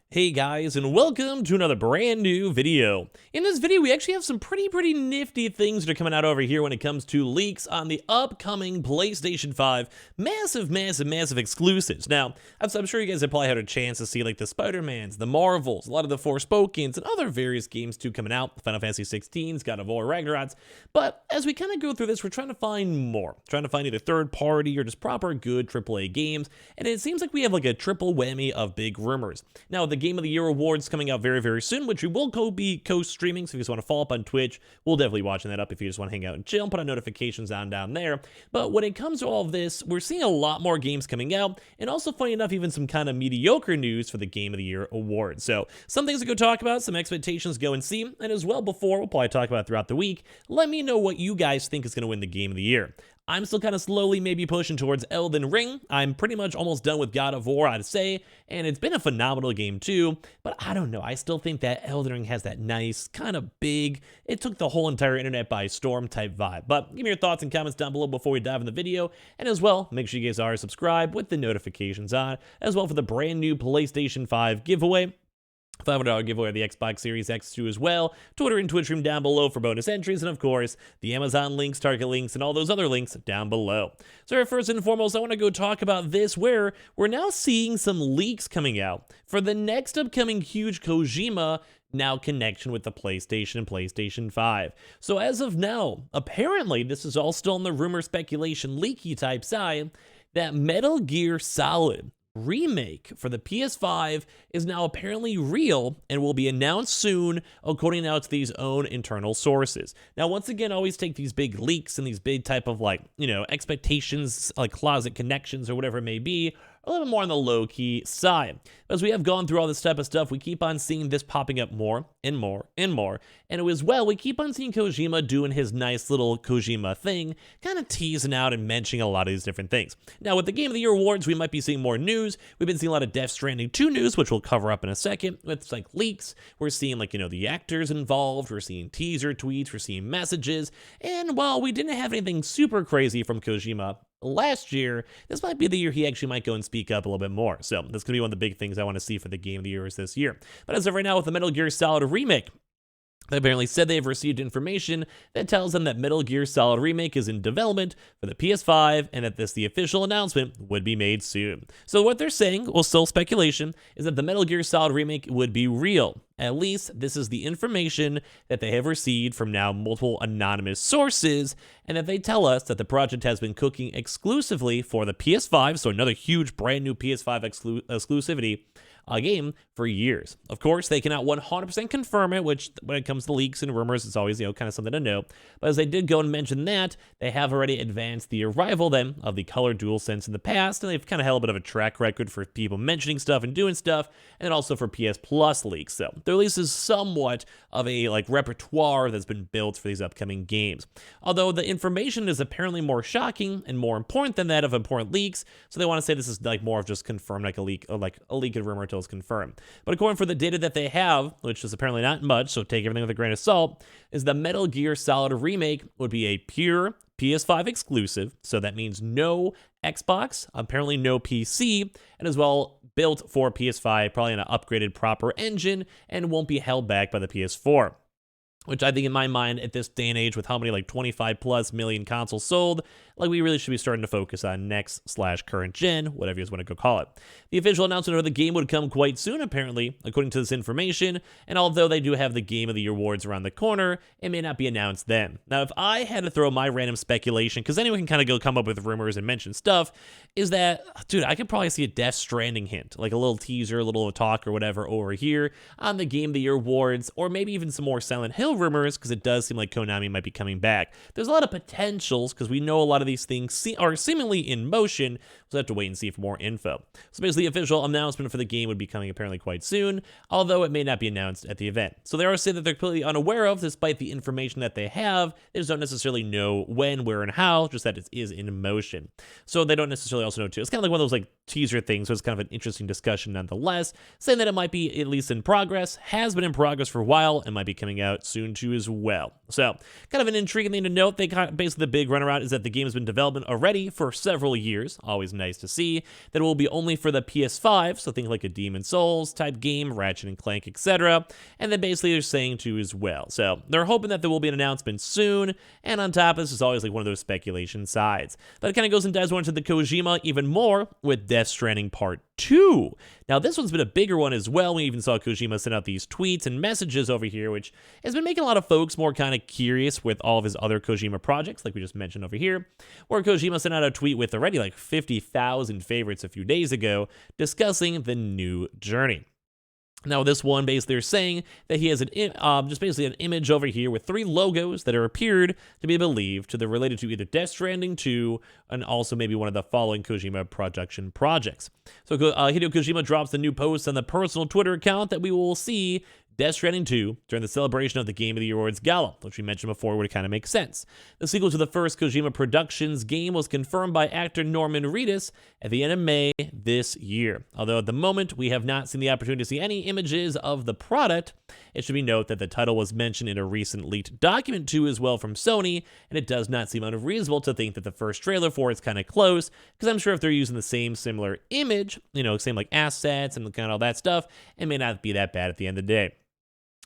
Hey guys, and welcome to another brand new video. In this video, we actually have some pretty nifty things that are coming out over here when it comes to leaks on the upcoming PlayStation 5 massive exclusives. Now, I'm sure you guys have probably had a chance to see like the Spider-Mans, the Marvels, a lot of the Forspokens, and other various games too coming out, Final Fantasy 16's, God of War, Ragnarok's. But as we kind of go through this, we're trying to find more. Trying to find either third party or just proper good AAA games, and it seems like we have like a triple whammy of big rumors. Now, the Game of the Year awards coming out very soon, which we will be co-streaming, so if you just want to follow up on Twitch, we'll definitely be watching that up if you just want to hang out and chill, put on notifications on down there. But when it comes to all of this, we're seeing a lot more games coming out, and also funny enough, even some kind of mediocre news for the Game of the Year awards. So some things to go talk about, some expectations to go and see, and as well before, we'll probably talk about it throughout the week, let me know what you guys think is going to win the Game of the Year. I'm still kind of slowly maybe pushing towards Elden Ring. I'm pretty much almost done with God of War, I'd say, and it's been a phenomenal game too, but I don't know, I still think that Elden Ring has that nice, kind of big, it took the whole entire internet by storm type vibe. But give me your thoughts and comments down below before we dive in the video, and as well, make sure you guys are subscribed with the notifications on, as well for the brand new PlayStation 5 giveaway. $500 giveaway of the Xbox Series X2 as well. Twitter and Twitch stream down below for bonus entries, and of course, the Amazon links, Target links, and all those other links down below. So first and foremost, I want to go talk about this, where we're now seeing some leaks coming out for the next upcoming huge Kojima now connection with the PlayStation and PlayStation 5. So as of now, apparently, this is all still on the rumor, speculation, leaky type side, that Metal Gear Solid remake for the PS5 is now apparently real and will be announced soon, according now to these own internal sources. Now, once again, always take these big leaks and these big type of like, expectations, like closet connections or whatever it may be, a little bit more on the low-key side. As we have gone through all this type of stuff, we keep on seeing this popping up more and more and more. And as well, we keep on seeing Kojima doing his nice little Kojima thing, kind of teasing out and mentioning a lot of these different things. Now, with the Game of the Year awards, we might be seeing more news. We've been seeing a lot of Death Stranding 2 news, which we'll cover up in a second, with like leaks. We're seeing like, the actors involved. We're seeing teaser tweets. We're seeing messages. And while we didn't have anything super crazy from Kojima last year, this might be the year he actually might go and speak up a little bit more. So that's going to be one of the big things I want to see for the Game of the Year is this year. But as of right now, with the Metal Gear Solid remake, they apparently said they've received information that tells them that Metal Gear Solid Remake is in development for the PS5 and that the official announcement would be made soon. So what they're saying, well, still speculation, is that the Metal Gear Solid Remake would be real. At least this is the information that they have received from now multiple anonymous sources, and that they tell us that the project has been cooking exclusively for the PS5, so another huge brand new PS5 exclusivity game for years. Of course, they cannot 100% confirm it, which when it comes to leaks and rumors, it's always, kind of something to know. But as they did go and mention that, they have already advanced the arrival then of the color DualSense in the past, and they've kind of held a bit of a track record for people mentioning stuff and doing stuff, and also for PS Plus leaks. So there at least is somewhat of a like repertoire that's been built for these upcoming games. Although the information is apparently more shocking and more important than that of important leaks, so they want to say this is like more of just confirmed, like a leak, or like a leak and rumor until it's confirmed. But according for the data that they have, which is apparently not much, so take everything with a grain of salt, is the Metal Gear Solid remake would be a pure PS5 exclusive, so that means no Xbox, apparently no PC, and as well built for PS5, probably in an upgraded proper engine, and won't be held back by the PS4. Which I think in my mind, at this day and age, with how many like 25 plus million consoles sold, like we really should be starting to focus on next/current gen, whatever you guys want to go call it. The official announcement of the game would come quite soon, apparently, according to this information, and although they do have the Game of the Year awards around the corner, it may not be announced then. Now, if I had to throw my random speculation, because anyone can kind of go come up with rumors and mention stuff, is that, dude, I could probably see a Death Stranding hint, like a little teaser, a little talk or whatever over here on the Game of the Year awards, or maybe even some more Silent Hill rumors, because it does seem like Konami might be coming back. There's a lot of potentials, because we know a lot of these things are seemingly in motion. We'll have to wait and see for more info. So basically, the official announcement for the game would be coming apparently quite soon, although it may not be announced at the event. So they are saying that they're completely unaware of, despite the information that they have. They just don't necessarily know when, where, and how, just that it is in motion. So they don't necessarily also know too. It's kind of like one of those like teaser things, so it's kind of an interesting discussion nonetheless, saying that it might be at least in progress, has been in progress for a while, and might be coming out soon soon too as well. So, kind of an intriguing thing to note. Basically the big runaround is that the game has been in development already for several years. Always nice to see. That it will be only for the PS5, so think like a Demon's Souls type game, Ratchet and Clank, etc. And then basically they're saying too as well. So they're hoping that there will be an announcement soon. And on top of this is always like one of those speculation sides. But it kind of goes and dives more into the Kojima even more with Death Stranding Part 2. Now this one's been a bigger one as well. We even saw Kojima send out these tweets and messages over here, which has been making a lot of folks more kind of curious with all of his other Kojima projects, like we just mentioned over here, where Kojima sent out a tweet with already like 50,000 favorites a few days ago discussing the new Journey. Now, this one, basically, they're saying that he has just basically an image over here with 3 logos that are appeared to be believed to be related to either Death Stranding 2 and also maybe one of the following Kojima production projects. So Hideo Kojima drops the new post on the personal Twitter account that we will see Death Stranding 2 during the celebration of the Game of the Year Awards Gala, which we mentioned before would kind of make sense. The sequel to the first Kojima Productions game was confirmed by actor Norman Reedus at the end of May this year. Although at the moment we have not seen the opportunity to see any images of the product, it should be noted that the title was mentioned in a recent leaked document too as well from Sony, and it does not seem unreasonable to think that the first trailer for it's kind of close, because I'm sure if they're using the same similar image, same like assets and kind of all that stuff, it may not be that bad at the end of the day.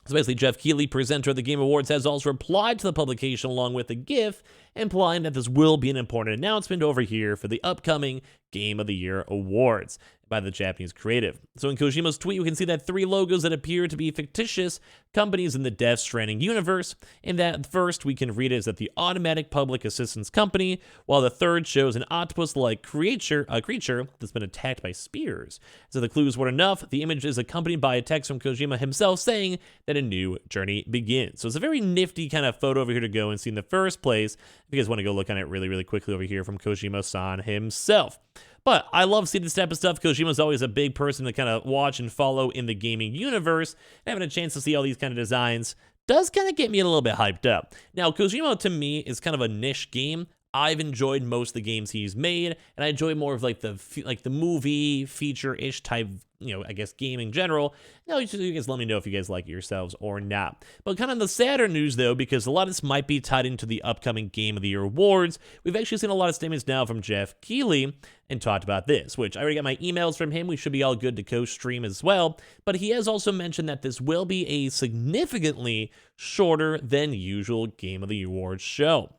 So basically, Jeff Keighley, presenter of the Game Awards, has also replied to the publication along with a GIF, implying that this will be an important announcement over here for the upcoming Game of the Year Awards by the Japanese creative. So in Kojima's tweet, you can see that 3 logos that appear to be fictitious companies in the Death Stranding universe. In that first, we can read it as that the Automatic Public Assistance Company, while the third shows an octopus-like creature that's been attacked by spears. So the clues weren't enough. The image is accompanied by a text from Kojima himself saying that a new journey begins. So it's a very nifty kind of photo over here to go and see in the first place. If you guys want to go look on it really, really quickly over here from Kojima-san himself. But I love seeing this type of stuff. Kojima's always a big person to kind of watch and follow in the gaming universe. And having a chance to see all these kind of designs does kind of get me a little bit hyped up. Now, Kojima, to me, is kind of a niche game. I've enjoyed most of the games he's made, and I enjoy more of like the movie feature-ish type, I guess game in general. Now, you guys let me know if you guys like it yourselves or not. But kind of the sadder news, though, because a lot of this might be tied into the upcoming Game of the Year awards. We've actually seen a lot of statements now from Jeff Keighley and talked about this, which I already got my emails from him. We should be all good to co-stream as well. But he has also mentioned that this will be a significantly shorter than usual Game of the Year awards show.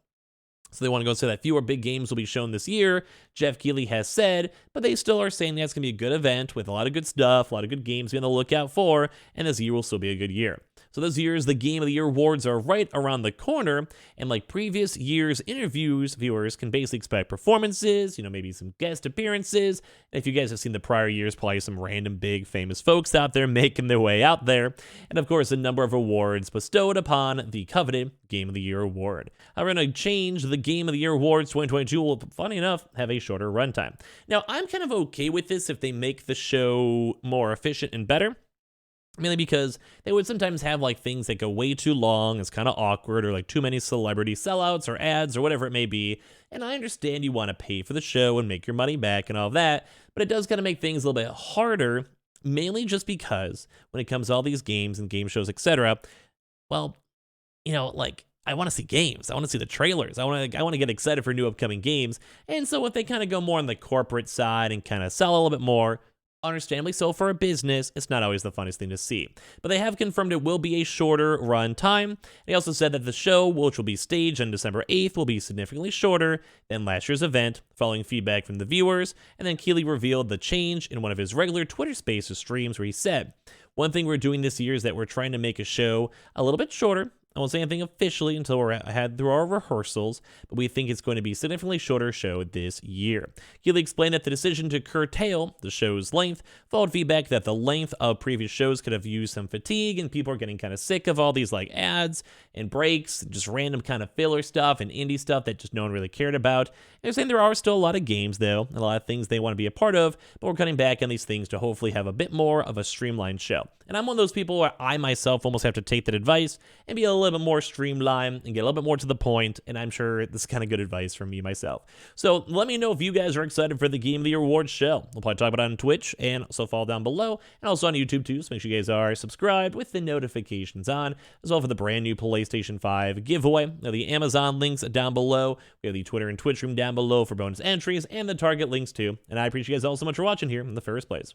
So they want to go and say that fewer big games will be shown this year, Jeff Keighley has said, but they still are saying that's going to be a good event with a lot of good stuff, a lot of good games to be on the lookout for, and this year will still be a good year. So this year's the Game of the Year awards are right around the corner, and like previous year's interviews, viewers can basically expect performances, maybe some guest appearances. And if you guys have seen the prior years, probably some random big famous folks out there making their way out there. And of course, a number of awards bestowed upon the coveted Game of the Year award. I'm going to change the Game of the Year awards 2022 will, funny enough, have a shorter runtime. Now, I'm kind of okay with this if they make the show more efficient and better. Mainly because they would sometimes have like things that go way too long, it's kind of awkward, or like too many celebrity sellouts or ads or whatever it may be. And I understand you want to pay for the show and make your money back and all that, but it does kind of make things a little bit harder, mainly just because when it comes to all these games and game shows, etc., well, I want to see games. I want to see the trailers. I want to get excited for new upcoming games. And so if they kind of go more on the corporate side and kind of sell a little bit more, understandably so for a business, it's not always the funnest thing to see. But they have confirmed it will be a shorter run time. They also said that the show, which will be staged on December 8th, will be significantly shorter than last year's event, following feedback from the viewers. And then Keighley revealed the change in one of his regular Twitter Spaces streams where he said, "One thing we're doing this year is that we're trying to make a show a little bit shorter. I won't say anything officially until we're had through our rehearsals, but we think it's going to be a significantly shorter show this year." Keighley explained that the decision to curtail the show's length followed feedback that the length of previous shows could have used some fatigue, and people are getting kind of sick of all these like ads and breaks, just random kind of filler stuff and indie stuff that just no one really cared about. And they're saying there are still a lot of games, though, a lot of things they want to be a part of, but we're cutting back on these things to hopefully have a bit more of a streamlined show. And I'm one of those people where I myself almost have to take that advice and be a little bit more streamlined and get a little bit more to the point, and I'm sure this is kind of good advice from me myself. So let me know if you guys are excited for the Game of the Year awards show. We'll probably talk about it on Twitch, and also follow down below, and also on YouTube too, so make sure you guys are subscribed with the notifications on, as well for the brand new PlayStation 5 giveaway. Now, the Amazon links down below, we have the Twitter and Twitch room down below for bonus entries, and the Target links too, and I appreciate you guys all so much for watching here in the first place.